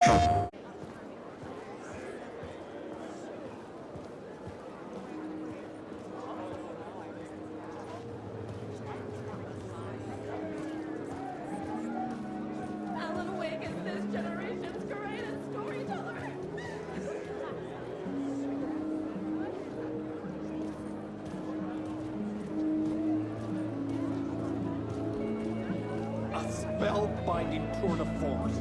Alan Wake is this generation's greatest storyteller. A spellbinding tour de force.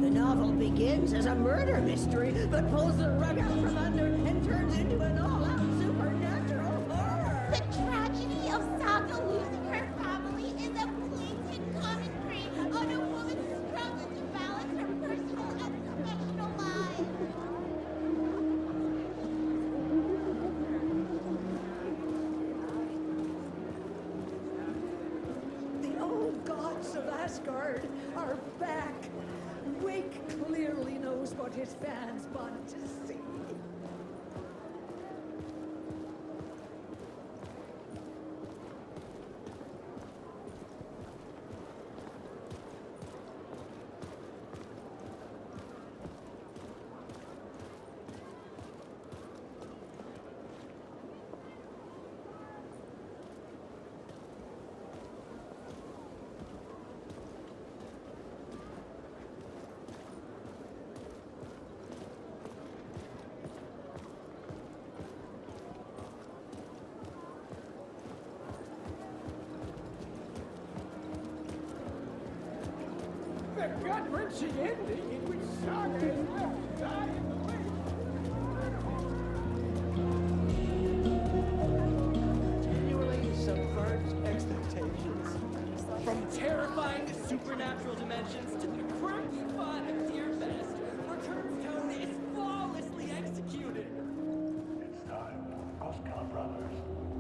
The novel begins as a murder mystery, but pulls the rug out from under and turns into an all-out supernatural horror. The tragedy of Saga losing her family is a blatant commentary on a woman's struggle to balance her personal and professional life. The old gods of Asgard are back. Wake clearly knows what his fans want to see. The gut-wrenching ending in which Saga is left to die in the lake. Continually subverts expectations. From terrifying supernatural dimensions to the quirky fun of Deerfest, Return's tone is flawlessly executed. It's time for Koska Brothers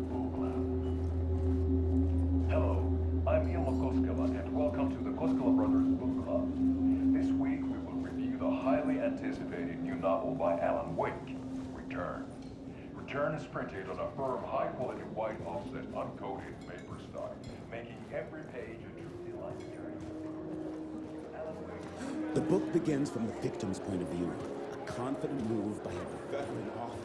Book Club. Hello, I'm Ilmo Koskela, and welcome to the Koskela Brothers Book Club. This week we will review the highly anticipated new novel by Alan Wake, Return. Return is printed on a firm, high-quality white offset uncoated paper stock, making every page a true delight. Alan Wake. The book begins from the victim's point of view, a confident move by a veteran author.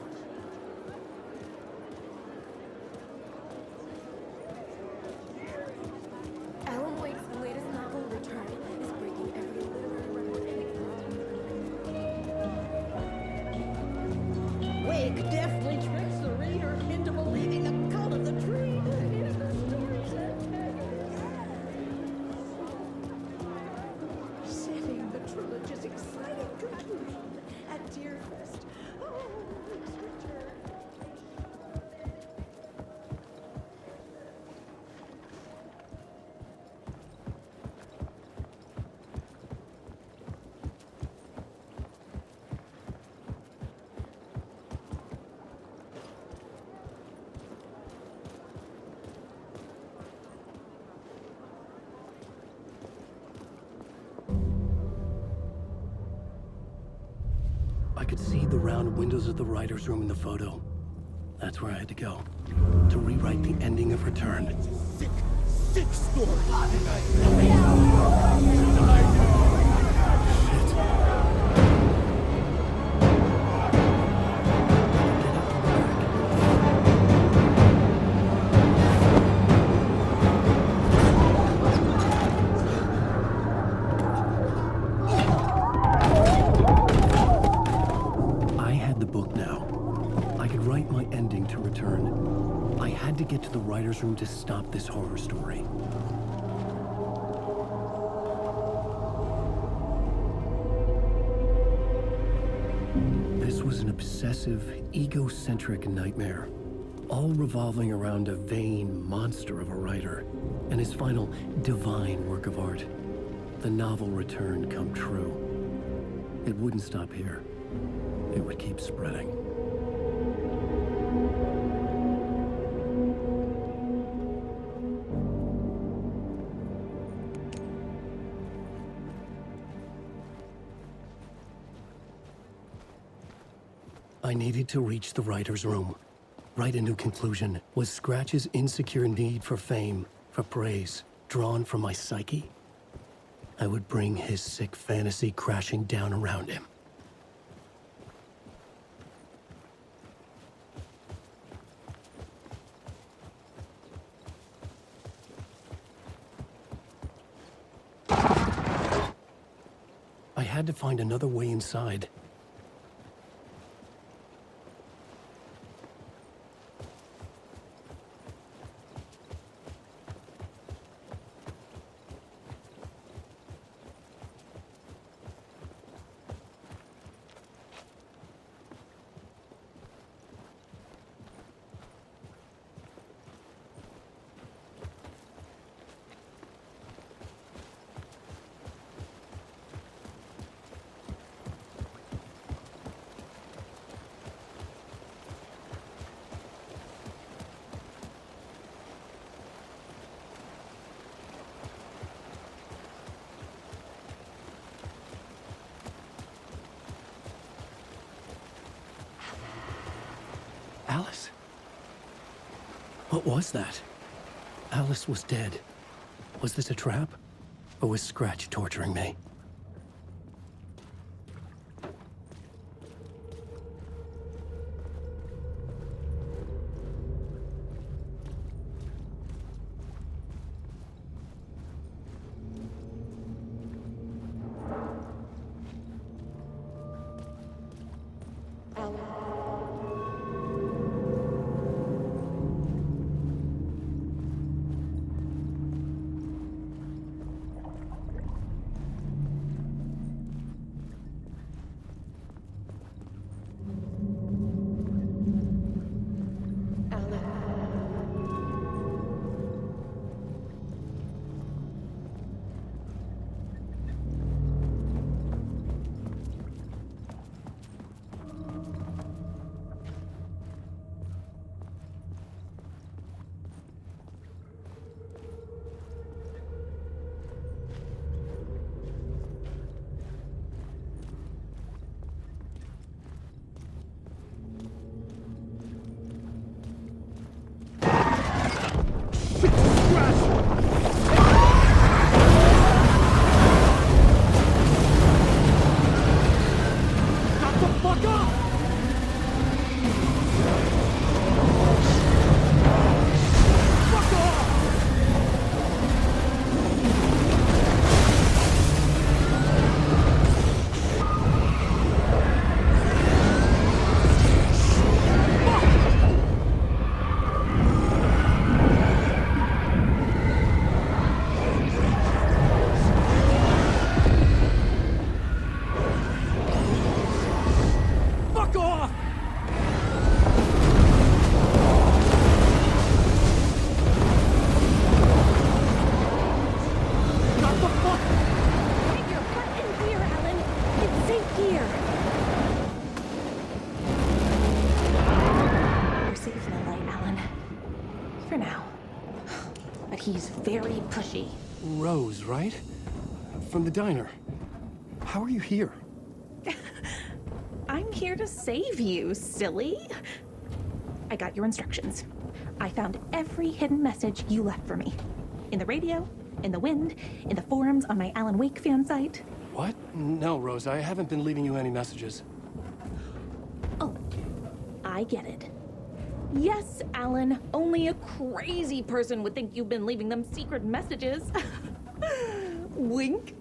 Alan Wake's latest novel, Return, is breaking every literary record in existence. Wake deftly tricks the reader into believing the cult of the tree is the story's antagonist. Setting the trilogy's exciting conclusion at Deerfest. Oh, Wake's return. I could see the round windows of the writer's room in the photo. That's where I had to go. To rewrite the ending of Return. Sick, sick story. I had the book now. I could write my ending to Return. I had to get to the writer's room to stop this horror story. This was an obsessive, egocentric nightmare, all revolving around a vain monster of a writer and his final divine work of art. The novel Return come true. It wouldn't stop here. It would keep spreading. I needed to reach the writer's room. Write a new conclusion. Was Scratch's insecure need for fame, for praise, drawn from my psyche? I would bring his sick fantasy crashing down around him. I had to find another way inside. Alice? What was that? Alice was dead. Was this a trap? Or was Scratch torturing me? He's very pushy. Rose, right? From the diner. How are you here? I'm here to save you, silly. I got your instructions. I found every hidden message you left for me. In the radio, in the wind, in the forums on my Alan Wake fan site. What? No, Rose, I haven't been leaving you any messages. Oh, I get it. Yes, Alan, only a crazy person would think you've been leaving them secret messages. Wink.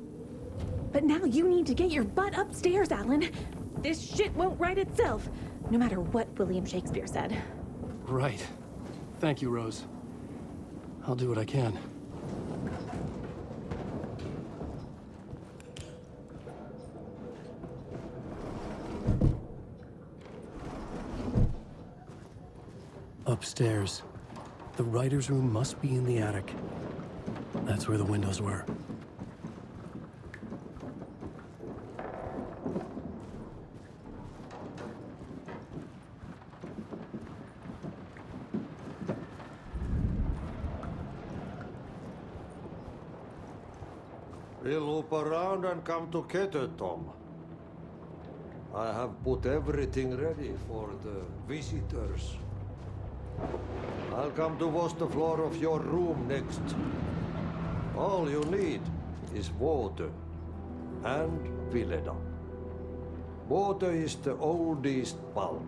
But now you need to get your butt upstairs, Alan. This shit won't right itself, no matter what William Shakespeare said. Right. Thank you, Rose. I'll do what I can. Upstairs. The writer's room must be in the attic. That's where the windows were. We'll loop around and come together, Tom. I have put everything ready for the visitors. I'll come to wash the floor of your room next. All you need is water and Vileda. Water is the oldest bulb.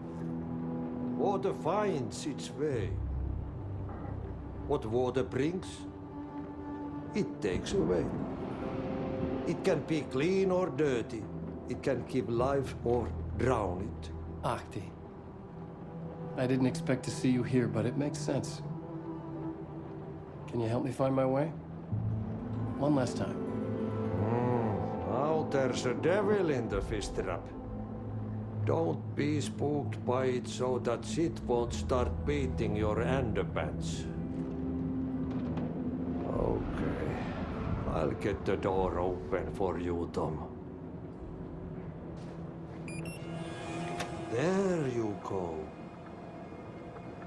Water finds its way. What water brings, it takes away. It can be clean or dirty. It can keep life or drown it. Ahti. I didn't expect to see you here, but it makes sense. Can you help me find my way? One last time. Now there's a devil in the fish trap. Don't be spooked by it so that shit won't start beating your underpants. Okay. I'll get the door open for you, Tom. There you go.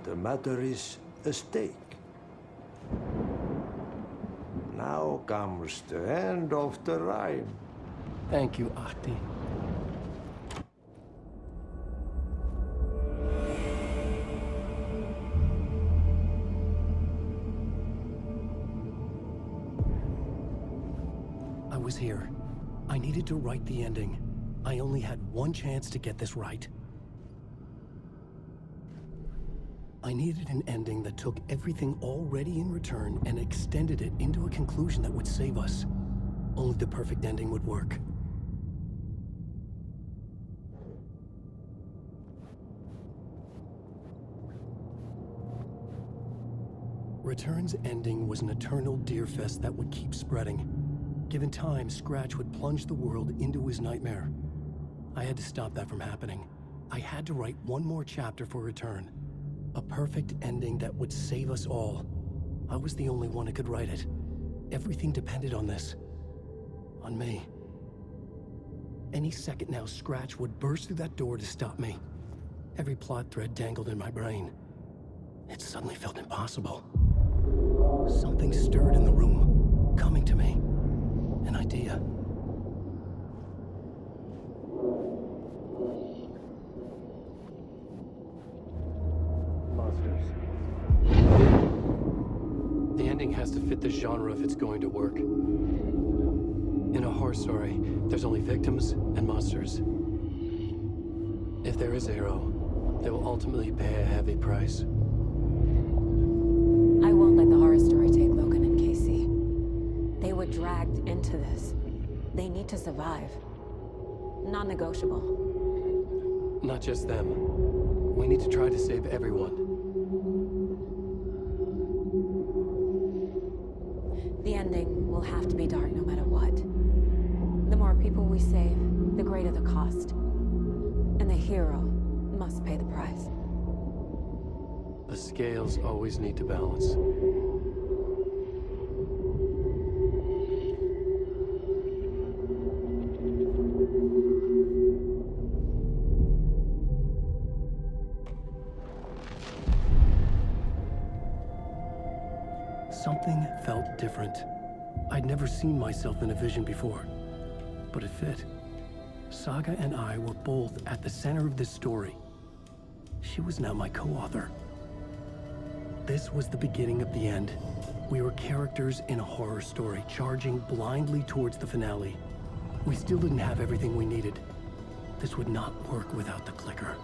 The matter is a stake. Now comes the end of the rhyme. Thank you, Ahti. I was here. I needed to write the ending. I only had one chance to get this right. I needed an ending that took everything already in return and extended it into a conclusion that would save us. Only the perfect ending would work. Return's ending was an eternal Deerfest that would keep spreading. Given time, Scratch would plunge the world into his nightmare. I had to stop that from happening. I had to write one more chapter for Return. A perfect ending that would save us all. I was the only one who could write it. Everything depended on this. On me. Any second now, Scratch would burst through that door to stop me. Every plot thread dangled in my brain. It suddenly felt impossible. Something stirred in the room, coming to me. An idea. Monsters. The ending has to fit the genre if it's going to work. In a horror story, there's only victims and monsters. If there is a hero, they will ultimately pay a heavy price. I won't let the horror story take Logan and Casey. They were dragged into this. They need to survive. Non-negotiable. Not just them. We need to try to save everyone. The ending will have to be dark no matter what. The more people we save, the greater the cost. And the hero must pay the price. The scales always need to balance. Something felt different. I'd never seen myself in a vision before, but it fit. Saga and I were both at the center of this story. She was now my co-author. This was the beginning of the end. We were characters in a horror story, charging blindly towards the finale. We still didn't have everything we needed. This would not work without the clicker.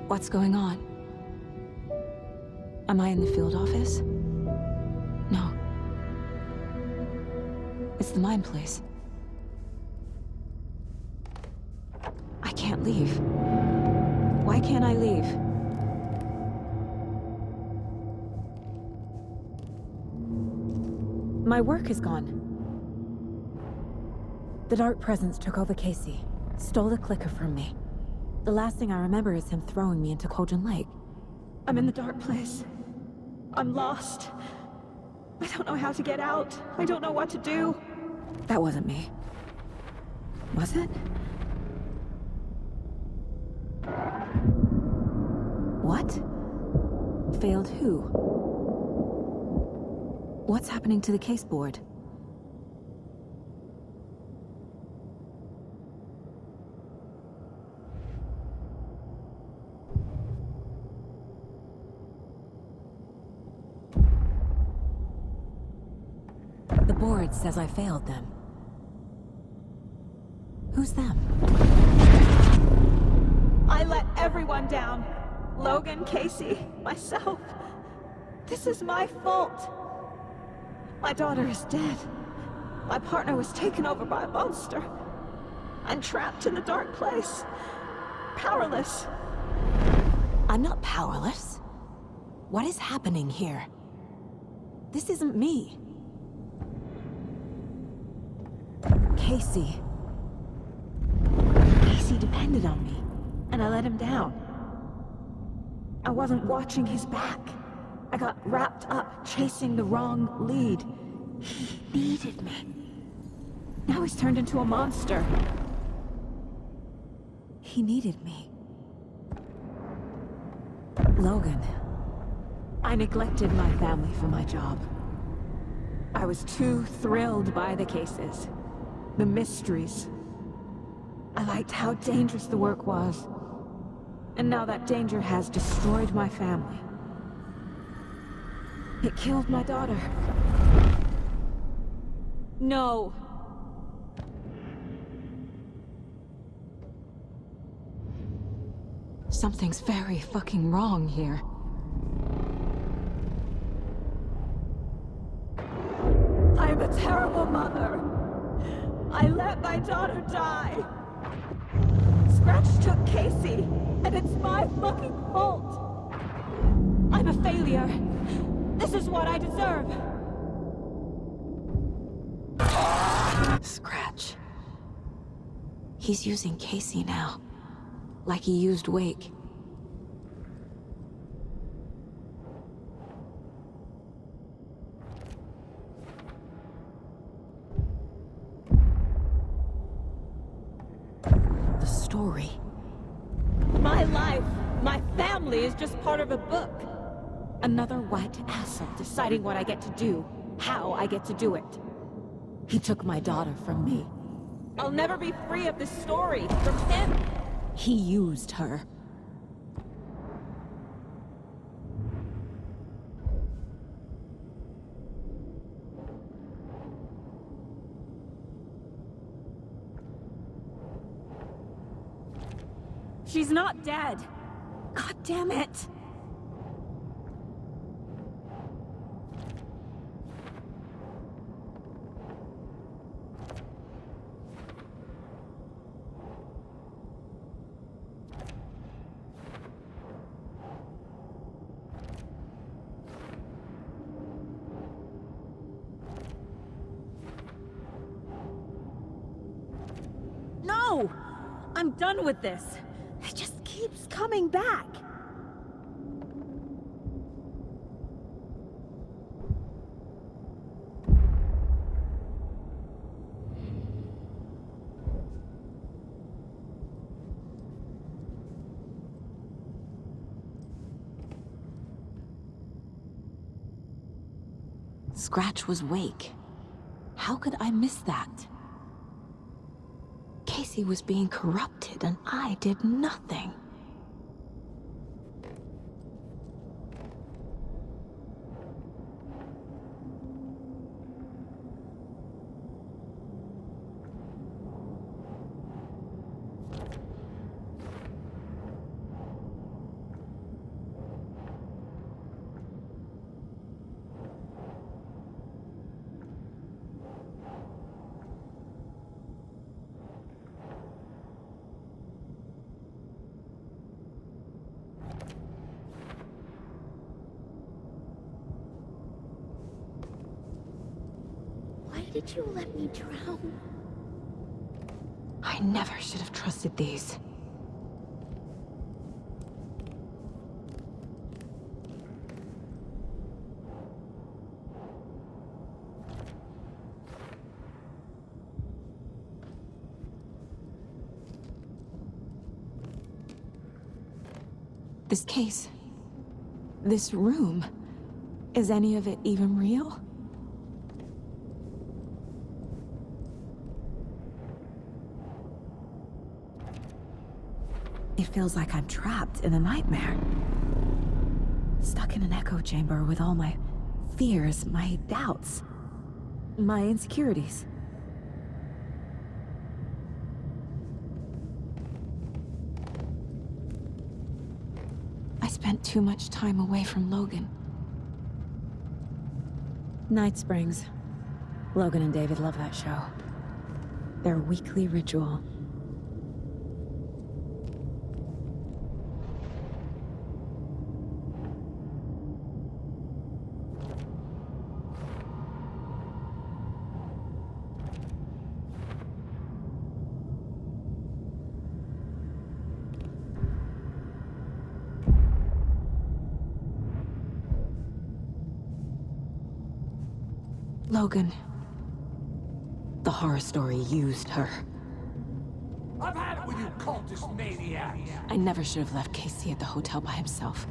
What's going on? Am I in the field office? the mine place. I can't leave. Why can't I leave? My work is gone. The Dark Presence took over Casey, stole the clicker from me. The last thing I remember is him throwing me into Kojin Lake. I'm in the dark place. I'm lost. I don't know how to get out. I don't know what to do. That wasn't me. Was it? What? Failed who? What's happening to the case board? The board says I failed them. Who's them? I let everyone down. Logan, Casey, myself. This is my fault. My daughter is dead. My partner was taken over by a monster. I'm trapped in the dark place. Powerless. I'm not powerless. What is happening here? This isn't me. Casey. Casey depended on me, and I let him down. I wasn't watching his back. I got wrapped up chasing the wrong lead. He needed me. Now he's turned into a monster. He needed me. Logan. I neglected my family for my job. I was too thrilled by the cases. The mysteries. I liked how dangerous the work was. And now that danger has destroyed my family. It killed my daughter. No. Something's very fucking wrong here. I'm a terrible mother. I let my daughter die. Scratch took Casey, and it's my fucking fault. I'm a failure. This is what I deserve. Scratch. He's using Casey now, like he used Wake. The story. My life, my family is just part of a book. Another white asshole deciding what I get to do, how I get to do it. He took my daughter from me. I'll never be free of this story from him. He used her. She's not dead. God damn it. No! I'm done with this. It just keeps coming back. Scratch was Wake. How could I miss that? Casey was being corrupted, and I did nothing. did you let me drown? I never should have trusted these. This case, this room, is any of it even real? It feels like I'm trapped in a nightmare. Stuck in an echo chamber with all my fears, my doubts, my insecurities. I spent too much time away from Logan. Night Springs. Logan and David love that show. Their weekly ritual. Logan. The horror story used her. I've had it with you cultist maniacs! I never should have left Casey at the hotel by himself.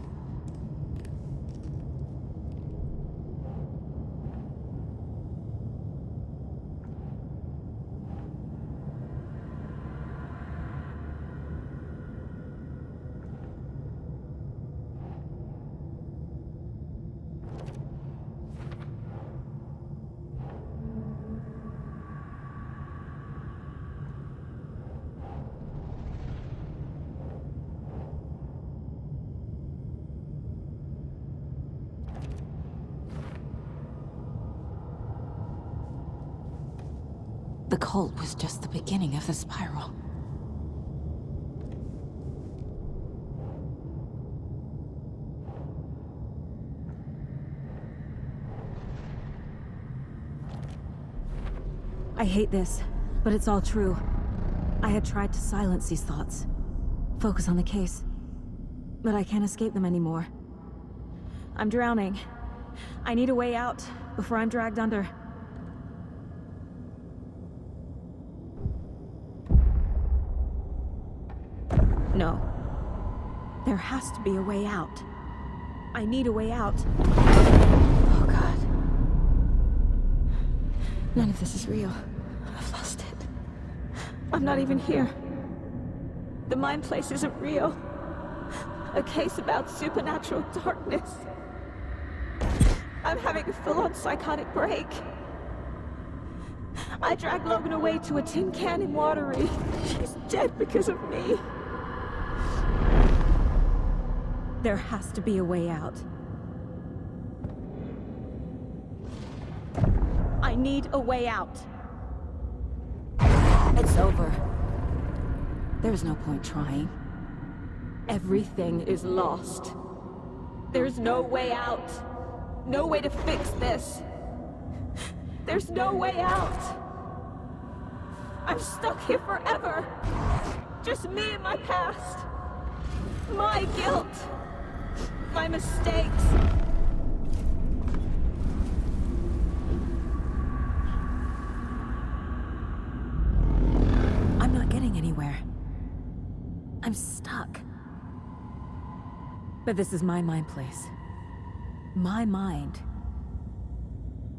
The cult was just the beginning of the spiral. I hate this, but it's all true. I had tried to silence these thoughts. Focus on the case. But I can't escape them anymore. I'm drowning. I need a way out before I'm dragged under. No. There has to be a way out. I need a way out. Oh, God. None of this is real. I've lost it. I'm not even here. The mind place isn't real. A case about supernatural darkness. I'm having a full-on psychotic break. I dragged Logan away to a tin can in Watery. She's dead because of me. There has to be a way out. I need a way out. It's over. There's no point trying. Everything is lost. There's no way out. No way to fix this. There's no way out. I'm stuck here forever. Just me and my past. My guilt. My mistakes. I'm not getting anywhere. I'm stuck. But this is my mind place. My mind.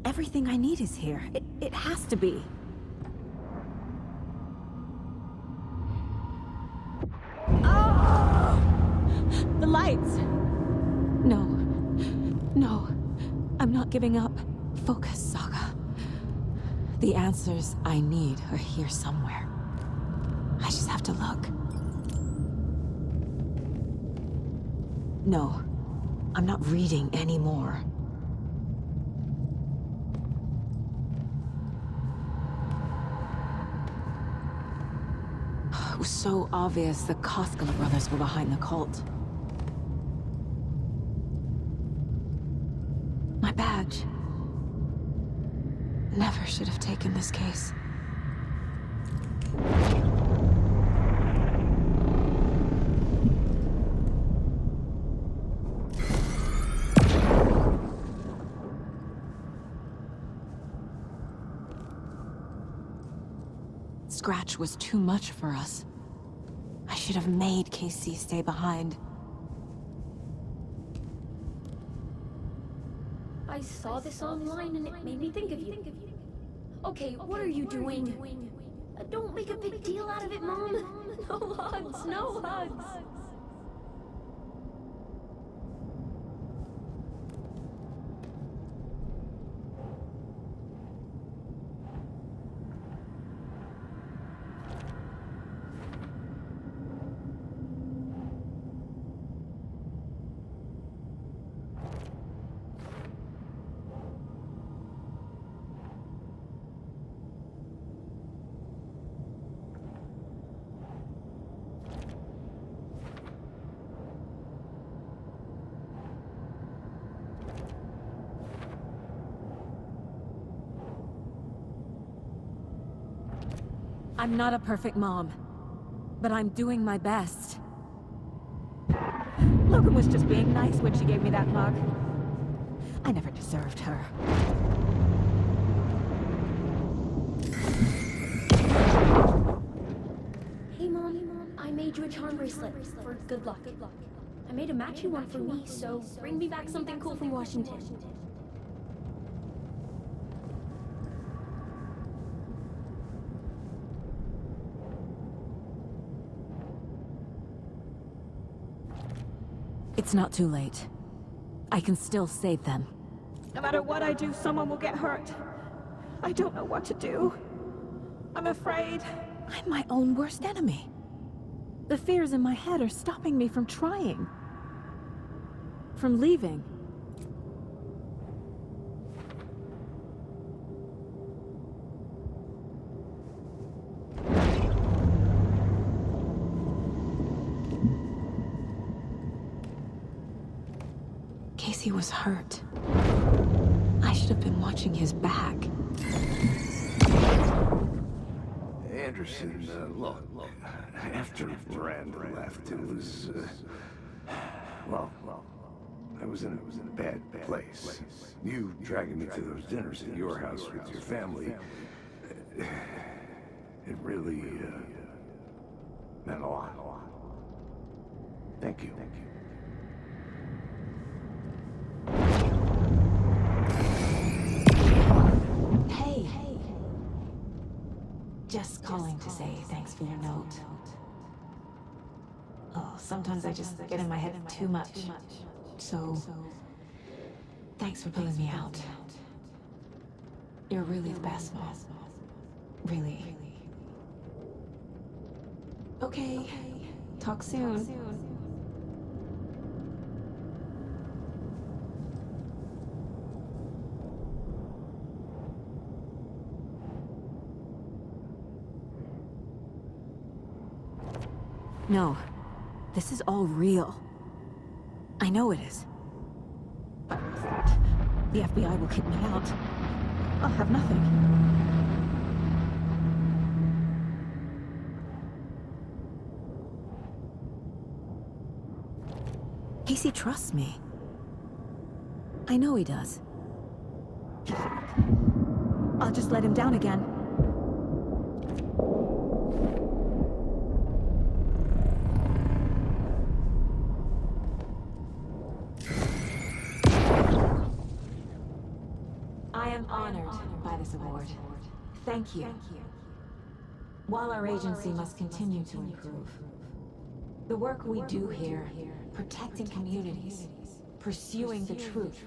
Everything I need is here. It has to be. Oh! The lights! No. No. I'm not giving up. Focus, Saga. The answers I need are here somewhere. I just have to look. No. I'm not reading anymore. It was so obvious the Koskela brothers were behind the cult. My badge. Never should have taken this case. Scratch was too much for us. I should have made Casey stay behind. I saw this online and it made me think of you. Okay, what are you doing? Don't make a big deal out of it, Mom. No hugs, no hugs. I'm not a perfect mom, but I'm doing my best. Logan was just being nice when she gave me that mug. I never deserved her. Hey, Mom, I made you a charm bracelet for good luck. I made a matching one for me, so bring me back something cool from Washington. It's not too late. I can still save them. No matter what I do, someone will get hurt. I don't know what to do. I'm afraid. I'm my own worst enemy. The fears in my head are stopping me from trying. From leaving. Casey was hurt. I should have been watching his back. Anderson, look, after Miranda left, it was, well, I was in a bad place. You dragging me to those dinners at your house with your family, it really, meant a lot. Thank you. Hey. Just calling to say thanks for your note. Oh, sometimes I just get in my head too much. So, thanks for pulling me out. You're really the best, Mom. Really. Okay. Talk soon. No. This is all real. I know it is. But the FBI will kick me out. I'll have nothing. Casey trusts me. I know he does. I'll just let him down again. I am honored by this award. Thank you. While our agency must continue to improve, the work we do here, protecting communities, pursuing the truth,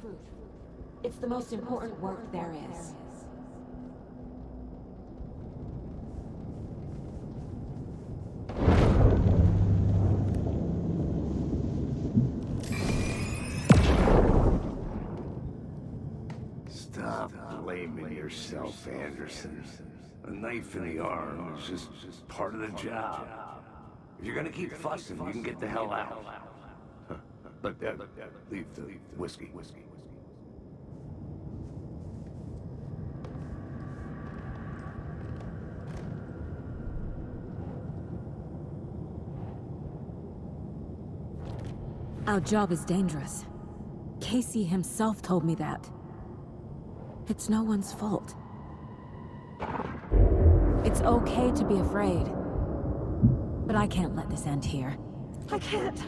it's the most important work there is. Stop blaming yourself, Anderson. A knife in the arm is just part of the job. If you're gonna keep fussing, you can get the hell out. But leave the whiskey. Our job is dangerous. Casey himself told me that. It's no one's fault. It's okay to be afraid. But I can't let this end here. I can't.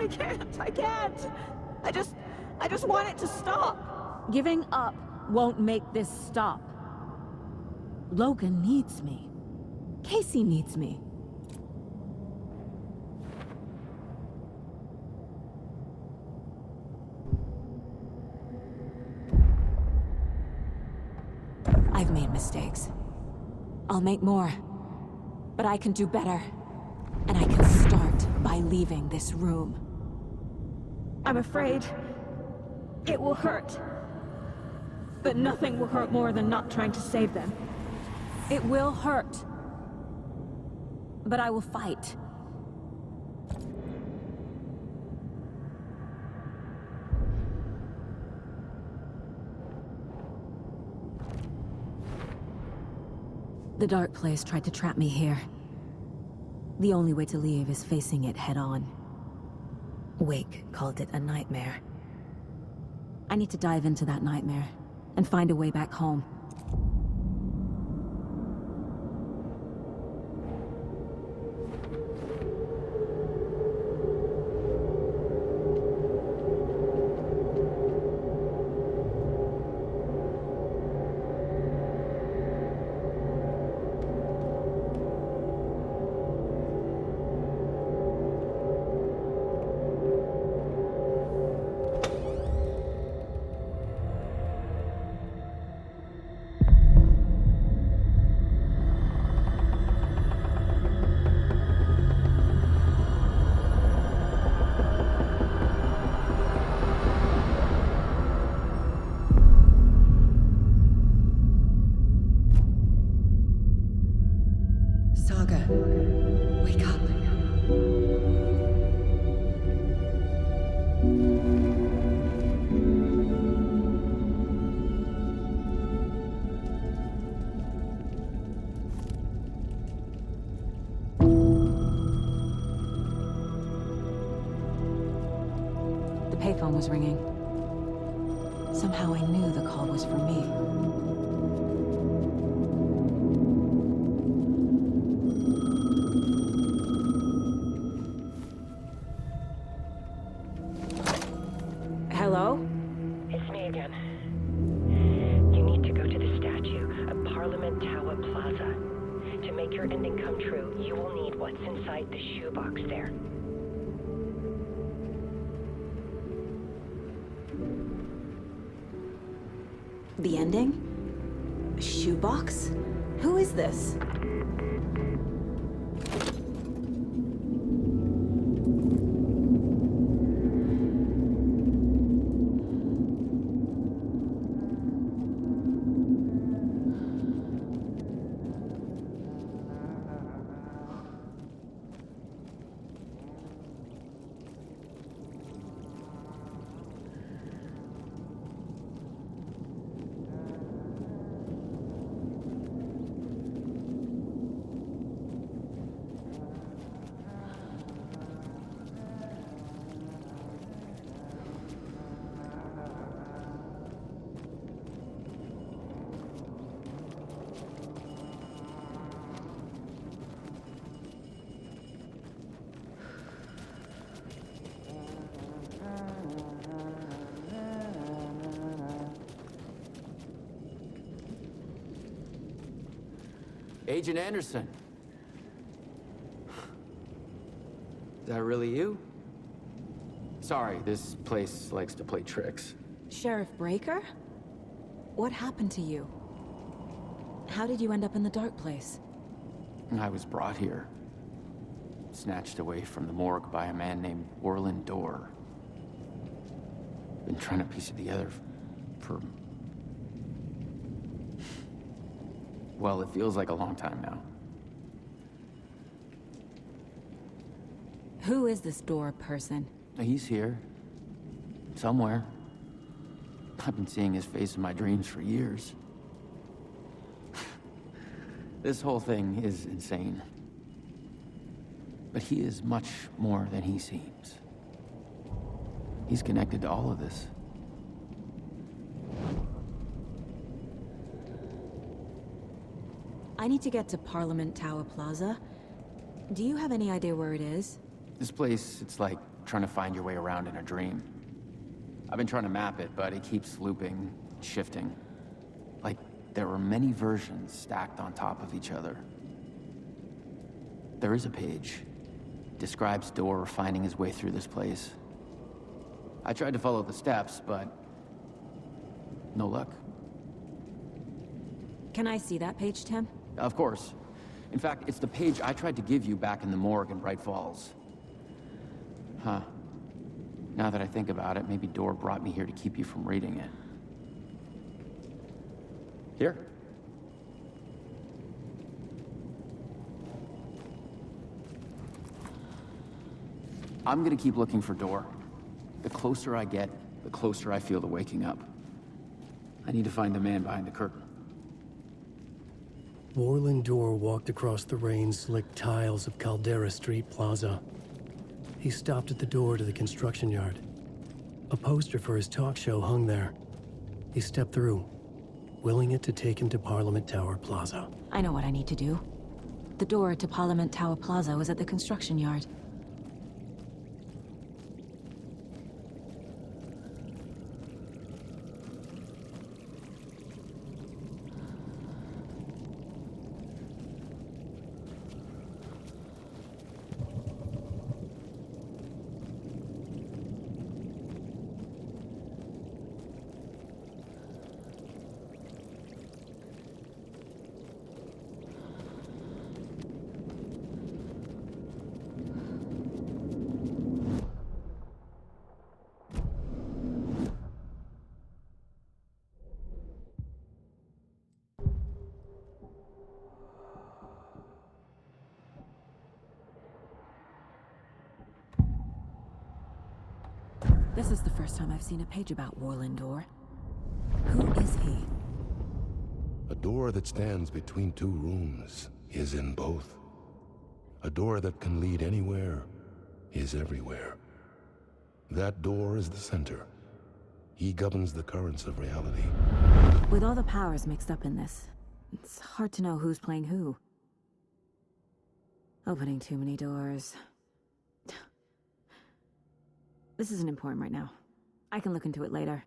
I just want it to stop. Giving up won't make this stop. Logan needs me. Casey needs me. I've made mistakes. I'll make more. But I can do better. And I can start by leaving this room. I'm afraid it will hurt. But nothing will hurt more than not trying to save them. It will hurt. But I will fight. The Dark Place tried to trap me here. The only way to leave is facing it head-on. Wake called it a nightmare. I need to dive into that nightmare, and find a way back home. Saga, wake up. The payphone was ringing. Somehow I knew the call was for me. Hello? It's me again. You need to go to the statue at Parliament Tower Plaza. To make your ending come true, you will need what's inside the shoebox there. The ending? A shoebox? Who is this? Agent Anderson. Is that really you? Sorry, this place likes to play tricks. Sheriff Breaker? What happened to you? How did you end up in the Dark Place? I was brought here. Snatched away from the morgue by a man named Orland Dorr. Been trying to piece it together for... well, it feels like a long time now. Who is this Dorr person? He's here. Somewhere. I've been seeing his face in my dreams for years. This whole thing is insane. But he is much more than he seems. He's connected to all of this. I need to get to Parliament Tower Plaza. Do you have any idea where it is? This place, it's like trying to find your way around in a dream. I've been trying to map it, but it keeps looping, shifting. Like, there are many versions stacked on top of each other. There is a page. Describes Door finding his way through this place. I tried to follow the steps, but no luck. Can I see that page, Tim? Of course. In fact, it's the page I tried to give you back in the morgue in Bright Falls. Huh. Now that I think about it, maybe Door brought me here to keep you from reading it. Here. I'm gonna keep looking for Door. The closer I get, the closer I feel to waking up. I need to find the man behind the curtain. Warlin Door walked across the rain-slicked tiles of Caldera Street Plaza. He stopped at the door to the construction yard. A poster for his talk show hung there. He stepped through, willing it to take him to Parliament Tower Plaza. I know what I need to do. The door to Parliament Tower Plaza was at the construction yard. This is the first time I've seen a page about Warlin Door. Who is he? A door that stands between two rooms is in both. A door that can lead anywhere is everywhere. That door is the center. He governs the currents of reality. With all the powers mixed up in this, it's hard to know who's playing who. Opening too many doors. This isn't important right now. I can look into it later.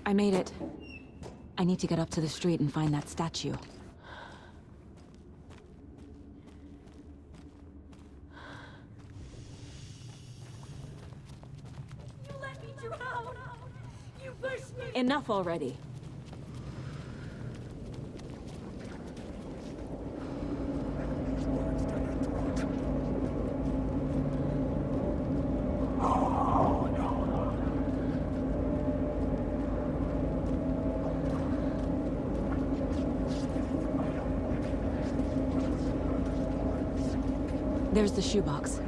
I made it. I need to get up to the street and find that statue. drown! You pushed me! Enough already. There's the shoebox.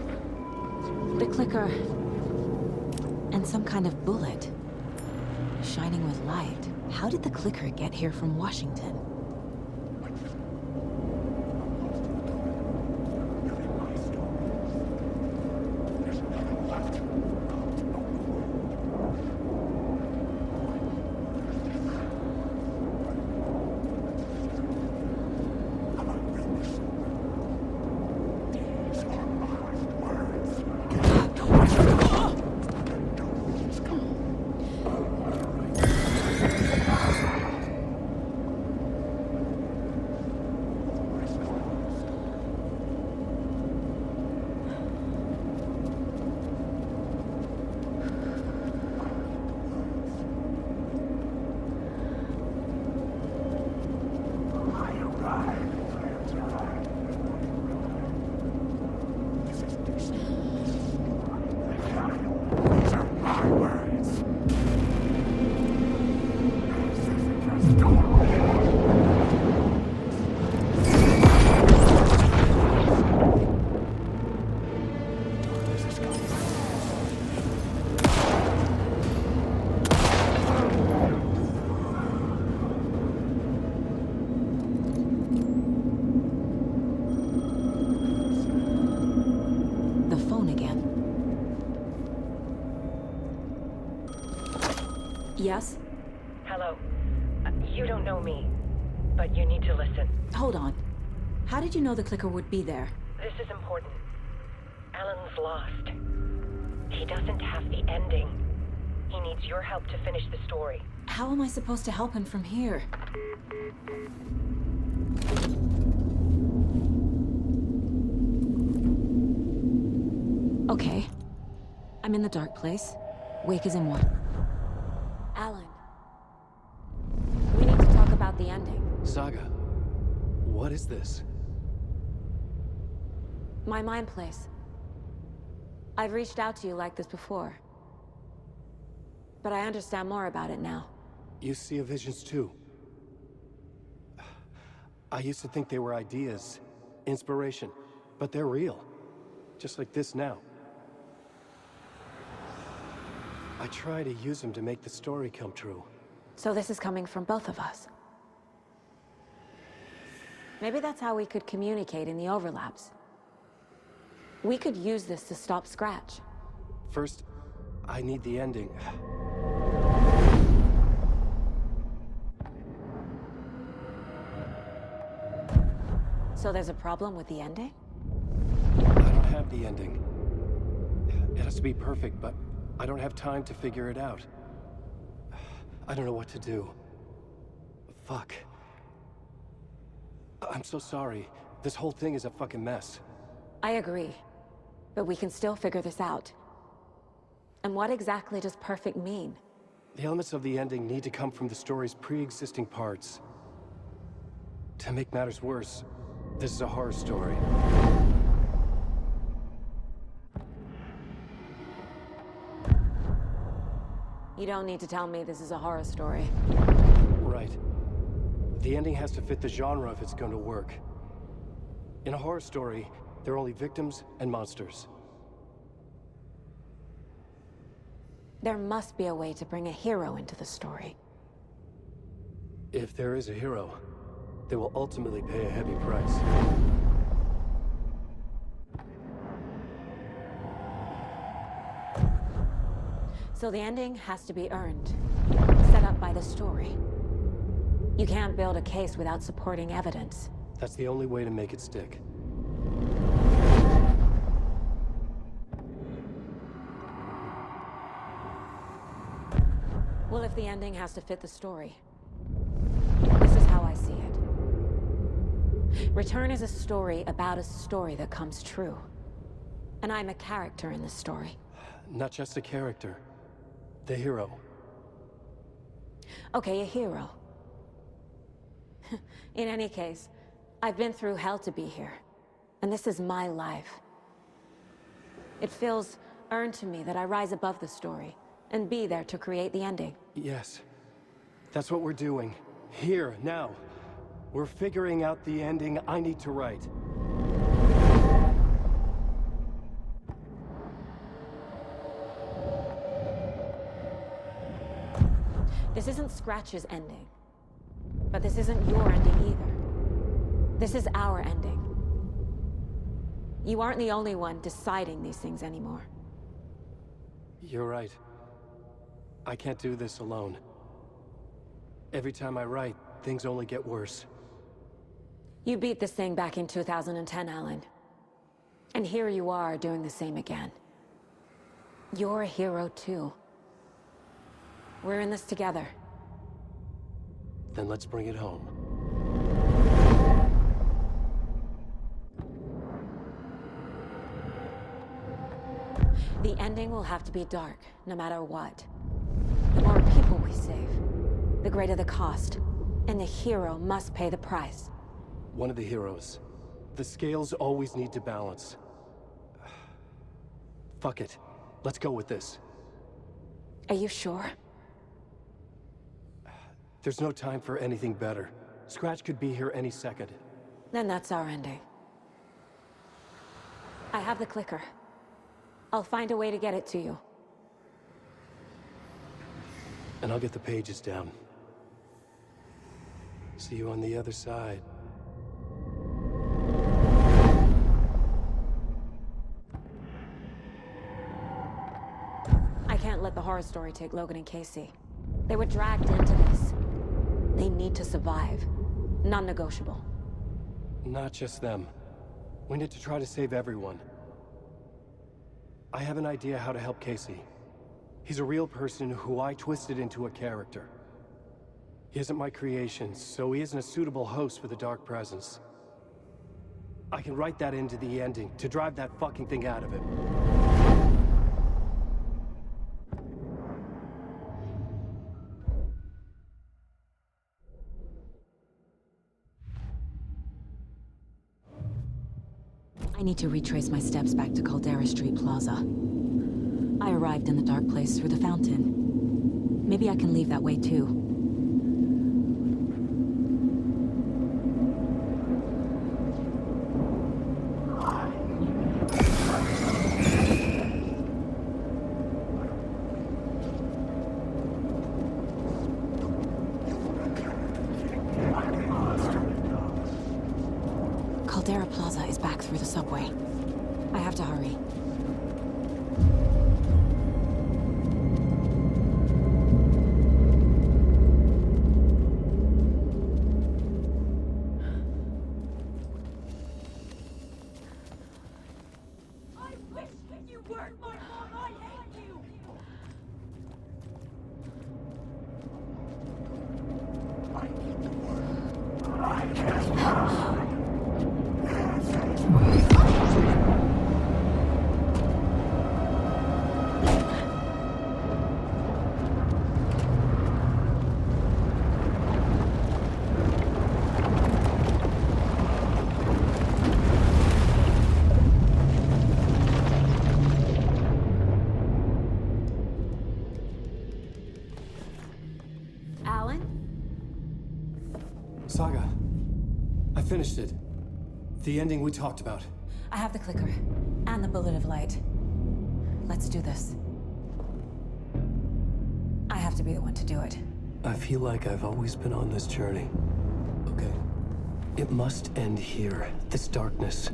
The clicker. And some kind of bullet. Shining with light. How did the clicker get here from Washington? Yes? Hello. You don't know me, but you need to listen. Hold on. How did you know the clicker would be there? This is important. Alan's lost. He doesn't have the ending. He needs your help to finish the story. How am I supposed to help him from here? Okay. I'm in the dark place. Wake is in one. Alan. We need to talk about the ending. Saga, what is this? My mind place. I've reached out to you like this before. But I understand more about it now. You see visions too. I used to think they were ideas, inspiration, but they're real. Just like this now. I try to use them to make the story come true. So this is coming from both of us. Maybe that's how we could communicate in the overlaps. We could use this to stop Scratch. First, I need the ending. So there's a problem with the ending? I don't have the ending. It has to be perfect, but I don't have time to figure it out. I don't know what to do. Fuck. I'm so sorry. This whole thing is a fucking mess. I agree. But we can still figure this out. And what exactly does perfect mean? The elements of the ending need to come from the story's pre-existing parts. To make matters worse, this is a horror story. You don't need to tell me this is a horror story. Right. The ending has to fit the genre if it's going to work. In a horror story, there are only victims and monsters. There must be a way to bring a hero into the story. If there is a hero, they will ultimately pay a heavy price. So the ending has to be earned, set up by the story. You can't build a case without supporting evidence. That's the only way to make it stick. Well, if the ending has to fit the story, this is how I see it. Return is a story about a story that comes true. And I'm a character in this story. Not just a character. The hero. Okay, a hero. In any case, I've been through hell to be here. And this is my life. It feels earned to me that I rise above the story and be there to create the ending. Yes. That's what we're doing. Here, now. We're figuring out the ending I need to write. This isn't Scratch's ending. But this isn't your ending either. This is our ending. You aren't the only one deciding these things anymore. You're right. I can't do this alone. Every time I write, things only get worse. You beat this thing back in 2010, Alan. And here you are doing the same again. You're a hero too. We're in this together. Then let's bring it home. The ending will have to be dark, no matter what. The more people we save, the greater the cost. And the hero must pay the price. One of the heroes. The scales always need to balance. Fuck it. Let's go with this. Are you sure? There's no time for anything better. Scratch could be here any second. Then that's our ending. I have the clicker. I'll find a way to get it to you. And I'll get the pages down. See you on the other side. I can't let the horror story take Logan and Casey. They were dragged into this. They need to survive. Non-negotiable. Not just them. We need to try to save everyone. I have an idea how to help Casey. He's a real person who I twisted into a character. He isn't my creation, so he isn't a suitable host for the Dark Presence. I can write that into the ending to drive that fucking thing out of him. I need to retrace my steps back to Caldera Street Plaza. I arrived in the dark place through the fountain. Maybe I can leave that way too. Caldera Plaza is back through the subway. I have to hurry. Saga, I finished it. The ending we talked about. I have the clicker and the bullet of light. Let's do this. I have to be the one to do it. I feel like I've always been on this journey. Okay. It must end here, this darkness.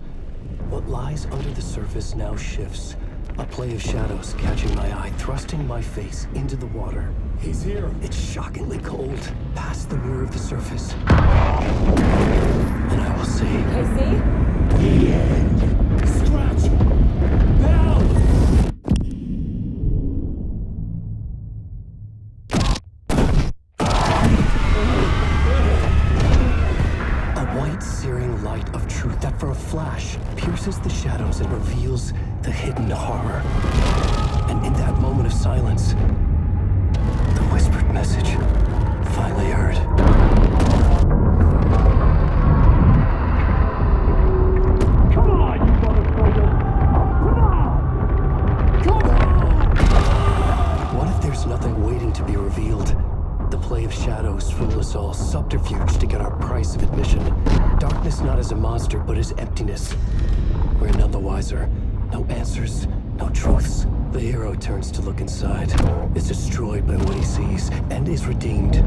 What lies under the surface now shifts. A play of shadows catching my eye, thrusting my face into the water. He's here. It's shockingly cold, past the mirror of the surface. And I will say... Casey? The end. Scratch! Bell! A white, searing light of truth that for a flash pierces the shadows and reveals the hidden horror. And in that moment of silence, waiting to be revealed. The play of shadows fool us all, subterfuge to get our price of admission. Darkness not as a monster, but as emptiness. We're none the wiser. No answers, no truths. The hero turns to look inside, is destroyed by what he sees, and is redeemed.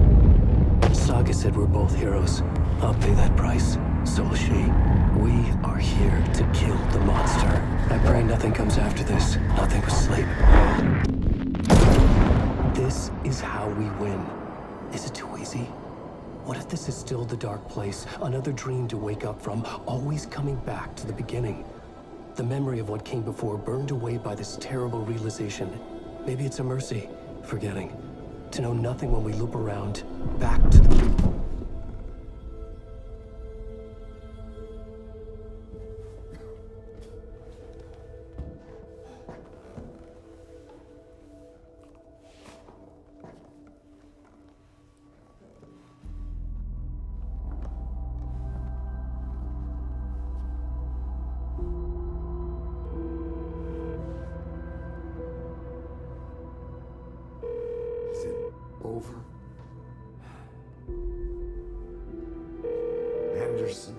Saga said we're both heroes. I'll pay that price. So will she. We are here to kill the monster. I pray nothing comes after this. Nothing but sleep. This is how we win. Is it too easy? What if this is still the dark place? Another dream to wake up from, always coming back to the beginning. The memory of what came before burned away by this terrible realization. Maybe it's a mercy, forgetting. To know nothing when we loop around, back to the... Is it over? Anderson?